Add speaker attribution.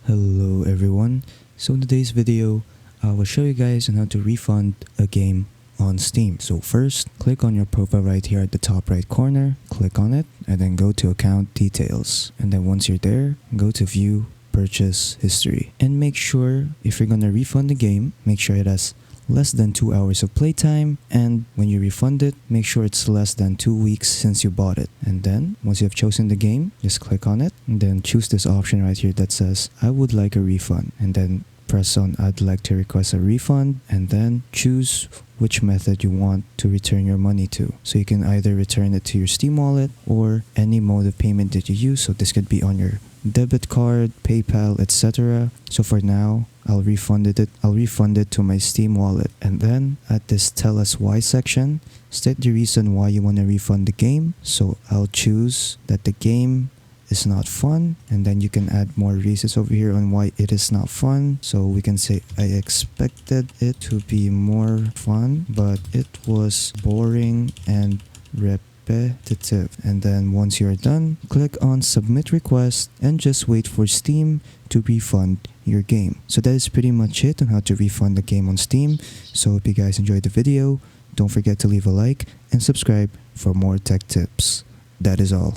Speaker 1: Hello everyone. So in today's video, I will show you guys on how to refund a game on Steam. So first, click on your profile right here at the top right corner, click on it, and then go to account details. And then once you're there, go to view purchase history. And make sure if you're gonna refund the game, make sure it has less than 2 hours of playtime, and when you refund it, make sure it's less than 2 weeks since you bought it. And then once you have chosen the game, just click on it and then choose this option right here that says I would like a refund, and then press on I'd like to request a refund, and then choose which method you want to return your money to. So you can either return it to your Steam wallet or any mode of payment that you use. So this could be on your debit card, PayPal, etc. So for now, I'll refund it to my Steam wallet. And then at this tell us why section, state the reason why you want to refund the game. So I'll choose that the game is not fun, and then you can add more reasons over here on why it is not fun. So we can say I expected it to be more fun, but it was boring and repetitive. And then once you're done, click on submit request and just wait for Steam to refund your game. So that is pretty much it on how to refund the game on Steam. So hope you guys enjoyed the video. Don't forget to leave a like and subscribe for more tech tips. That is all.